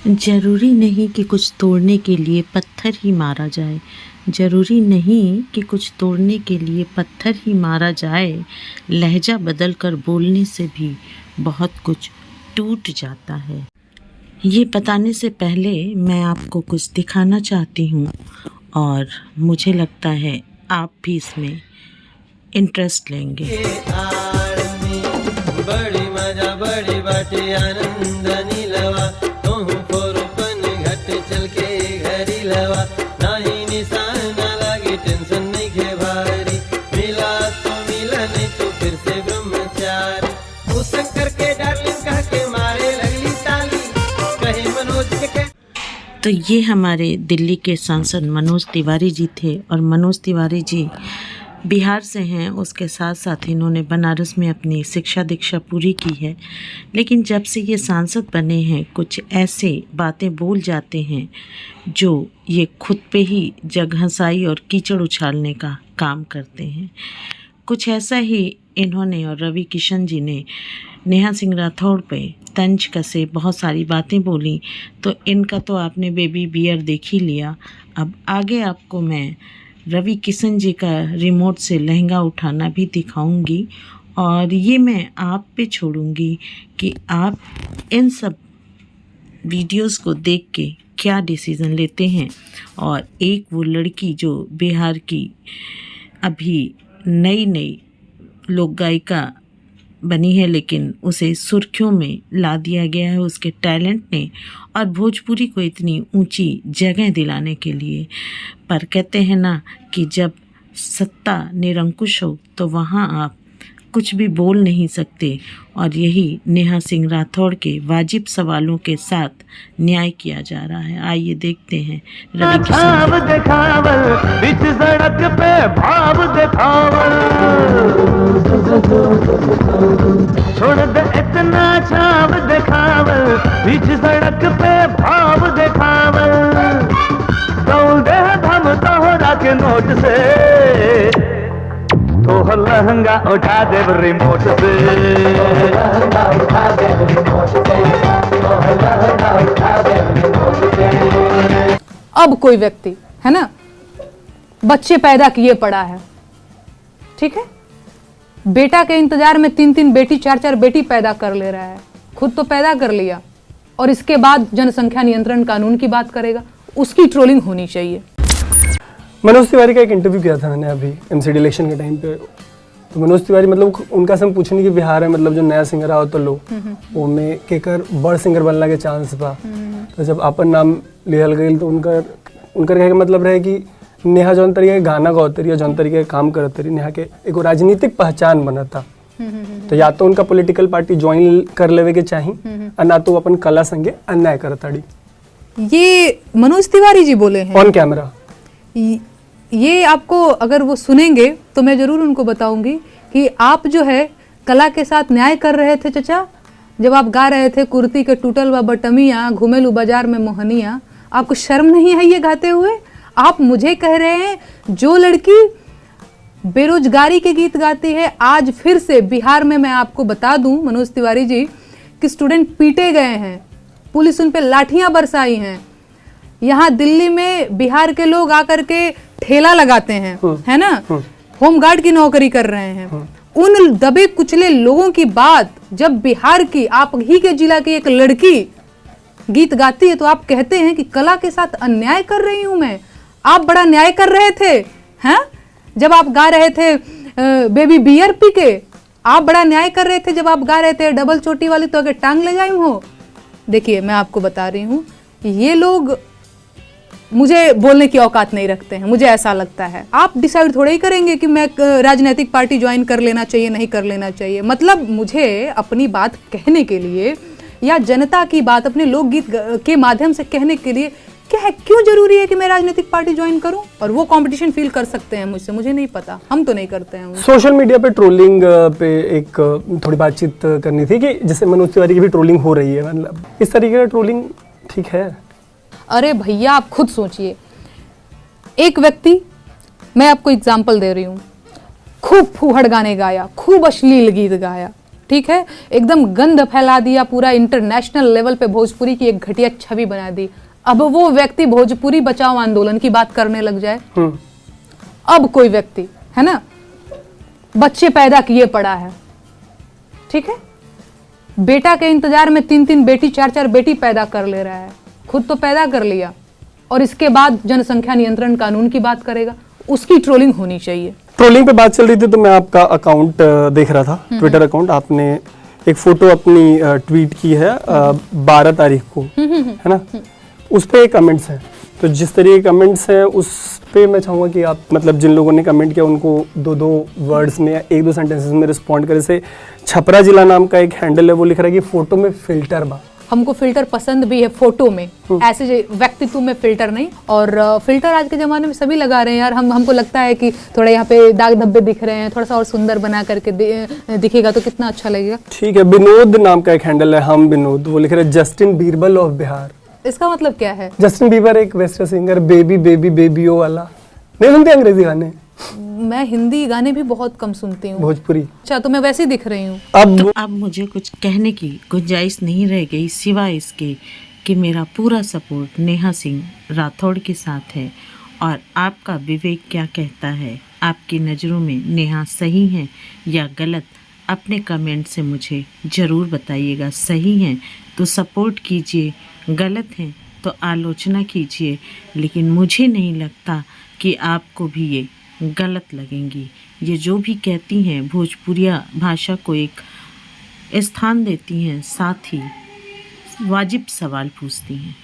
जरूरी नहीं कि कुछ तोड़ने के लिए पत्थर ही मारा जाए। जरूरी नहीं कि कुछ तोड़ने के लिए पत्थर ही मारा जाए। लहजा बदल कर बोलने से भी बहुत कुछ टूट जाता है। ये बताने से पहले मैं आपको कुछ दिखाना चाहती हूँ और मुझे लगता है आप भी इसमें इंटरेस्ट लेंगे। बड़ी मजा बड़ी बाटे आनंद नीलवा तोहू फोरपन घट चल के घरी लवा नाही निशान ना लागे टेंशन नहीं के भारी मिला तो मिला नहीं तो फिर से ब्रह्मचारी वो शंकर के डार्लिंग कह के मारे लगली ताली कहे मनोज के तो ये हमारे दिल्ली के सांसद मनोज तिवारी जी थे और मनोज तिवारी जी बिहार से हैं। उसके साथ साथ इन्होंने बनारस में अपनी शिक्षा दीक्षा पूरी की है। लेकिन जब से ये सांसद बने हैं कुछ ऐसे बातें बोल जाते हैं जो ये खुद पे ही जग हंसाई और कीचड़ उछालने का काम करते हैं। कुछ ऐसा ही इन्होंने और रवि किशन जी ने नेहा सिंह राठौड़ पे तंज कसे बहुत सारी बातें बोली। तो इनका तो आपने बेबी बियर देख ही लिया। अब आगे आपको मैं रवि किशन जी का रिमोट से लहंगा उठाना भी दिखाऊंगी और ये मैं आप पे छोड़ूंगी कि आप इन सब वीडियोस को देख के क्या डिसीज़न लेते हैं। और एक वो लड़की जो बिहार की अभी नई लोक गायिका बनी है लेकिन उसे सुर्खियों में ला दिया गया है उसके टैलेंट ने और भोजपुरी को इतनी ऊंची जगह दिलाने के लिए। पर कहते हैं ना कि जब सत्ता निरंकुश हो तो वहाँ आप कुछ भी बोल नहीं सकते और यही नेहा सिंह राठौड़ के वाजिब सवालों के साथ न्याय किया जा रहा है। आइए देखते हैं रवि किशन। देखावल बीच सड़क पे भाव देखावल छोड़ दे इतना छाव देखावल बीच सड़क पे भाव देखावल दौड़ दे हम तोहरा के नोट से तो लहंगा उठा दे रिमोट से अब कोई व्यक्ति है ना बच्चे पैदा किए पड़ा है, ठीक है, बेटा के इंतजार में 3-3 बेटी 4-4 बेटी पैदा कर ले रहा है, खुद तो पैदा कर लिया और इसके बाद जनसंख्या नियंत्रण कानून की बात करेगा। उसकी ट्रोलिंग होनी चाहिए। मनोज तिवारी का एक इंटरव्यू किया था मैंने अभी एमसीडी इलेक्शन के टाइम पे। तो मनोज तिवारी मतलब उनका से हम पूछने की बिहार है मतलब जो नया सिंगर आओ तो लो वो में केकर बड़ सिंगर बनला के चांस बा। तो जब अपन नाम लिहल गई तो उनका कहे का मतलब रहे कि नेहा जौन तरीके गाना गाते रही जौन तरीके काम करते रही नेहा के एक राजनीतिक पहचान बना था। तो या तो उनका पॉलिटिकल पार्टी ज्वाइन कर लेवे के चाहिए और ना तो अपन कला संगे अन्याय करताड़ी। ये मनोज तिवारी जी बोले हैं ऑन कैमरा। ये आपको अगर वो सुनेंगे तो मैं जरूर उनको बताऊंगी कि आप जो है कला के साथ न्याय कर रहे थे चचा। जब आप गा रहे थे कुर्ती के टूटल व बटमिया घुमेलू बाजार में मोहनिया, आपको शर्म नहीं है ये गाते हुए? आप मुझे कह रहे हैं जो लड़की बेरोजगारी के गीत गाती है, आज फिर से बिहार में मैं आपको बता दूं मनोज तिवारी जी कि स्टूडेंट पीटे गए हैं, पुलिस उन पे लाठियां बरसाई हैं। यहाँ दिल्ली में बिहार के लोग आकर के ठेला लगाते हैं, है ना, होमगार्ड की नौकरी कर रहे हैं। उन दबे कुचले लोगों की बात जब बिहार की आप ही के जिला की एक लड़की गीत गाती है तो आप कहते हैं कि कला के साथ अन्याय कर रही हूं मैं। आप बड़ा न्याय कर रहे थे, हैं? जब आप गा रहे थे बेबी बियर पी के, आप बड़ा न्याय कर रहे थे। जब आप गा रहे थे डबल चोटी वाली तो अगर टांग ले जाई हो। देखिए मैं आपको बता रही हूँ ये लोग मुझे बोलने की औकात नहीं रखते हैं, मुझे ऐसा लगता है। आप डिसाइड थोड़ा ही करेंगे कि मैं राजनीतिक पार्टी ज्वाइन कर लेना चाहिए नहीं कर लेना चाहिए। मतलब मुझे अपनी बात कहने के लिए या जनता की बात अपने लोकगीत के माध्यम से कहने के लिए क्या है, क्यों जरूरी है कि मैं राजनीतिक पार्टी ज्वाइन करूं? और वो कंपटीशन फील कर सकते हैं मुझसे, मुझे नहीं पता, हम तो नहीं करते हैं। सोशल मीडिया पे ट्रोलिंग पे एक थोड़ी बातचीत करनी थी कि जैसे मनोज तिवारी की भी ट्रोलिंग हो रही है, मतलब इस तरीके का ट्रोलिंग ठीक है? अरे भैया आप खुद सोचिए, एक व्यक्ति, मैं आपको एग्जाम्पल दे रही हूँ, खूब फूहड़ गाने गाया, खूब अश्लील गीत गाया, ठीक है, एकदम गंद फैला दिया, पूरा इंटरनेशनल लेवल पे भोजपुरी की एक घटिया छवि बना दी। अब वो व्यक्ति भोजपुरी बचाओ आंदोलन की बात करने लग जाए, अब कोई व्यक्ति, है ना, बच्चे पैदा किए पड़ा है, ठीक है, बेटा के इंतजार में 3-3 बेटी 4-4 बेटी पैदा कर ले रहा है, खुद तो पैदा कर लिया, और इसके बाद जनसंख्या नियंत्रण कानून की बात करेगा, उसकी ट्रोलिंग होनी चाहिए। ट्रोलिंग पे बात चल रही थी तो मैं आपका अकाउंट देख रहा था, ट्विटर अकाउंट। आपने एक फोटो अपनी ट्वीट की है 12 तारीख को, है ना, उस पे कमेंट्स हैं, तो जिस तरह के कमेंट्स हैं उस पे मैं चाहूँगा कि आप मतलब जिन लोगों ने कमेंट किया उनको 2-2 वर्ड्स में या 1-2 सेंटेंसेस में रिस्पॉन्ड करे। से छपरा जिला नाम का एक हैंडल है, वो लिख रहा है कि फोटो में फिल्टर बा। हमको फिल्टर पसंद भी है फोटो में, ऐसे व्यक्तित्व में फिल्टर नहीं। और फिल्टर आज के ज़माने में सभी लगा रहे हैं यार। हमको लगता है कि थोड़ा यहाँ पे दाग धब्बे दिख रहे हैं, थोड़ा सा और सुंदर बना करके दिखेगा तो कितना अच्छा लगेगा। ठीक है, विनोद नाम का एक हैंडल है, हम विनोद, वो लिख रहे हैं जस्टिन बीरबल ऑफ बिहार। इसका मतलब क्या है? जस्टिन बीबर एक वेस्टर्न सिंगर, बेबी बेबी बेबीओ वाला। नहीं सुनते अंग्रेजी गाने? मैं हिंदी गाने भी बहुत कम सुनती हूँ, भोजपुरी। अच्छा, तो मैं वैसे ही दिख रही हूँ। अब मुझे कुछ कहने की गुंजाइश नहीं रह गई सिवाय इसके कि मेरा पूरा सपोर्ट नेहा सिंह राठौड़ के साथ है। और आपका विवेक क्या कहता है? आपकी नज़रों में नेहा सही है या गलत? अपने कमेंट से मुझे ज़रूर बताइएगा। सही हैं तो सपोर्ट कीजिए, गलत हैं तो आलोचना कीजिए, लेकिन मुझे नहीं लगता कि आपको भी ये गलत लगेंगी। ये जो भी कहती हैं भोजपुरिया भाषा को एक स्थान देती हैं, साथ ही वाजिब सवाल पूछती हैं।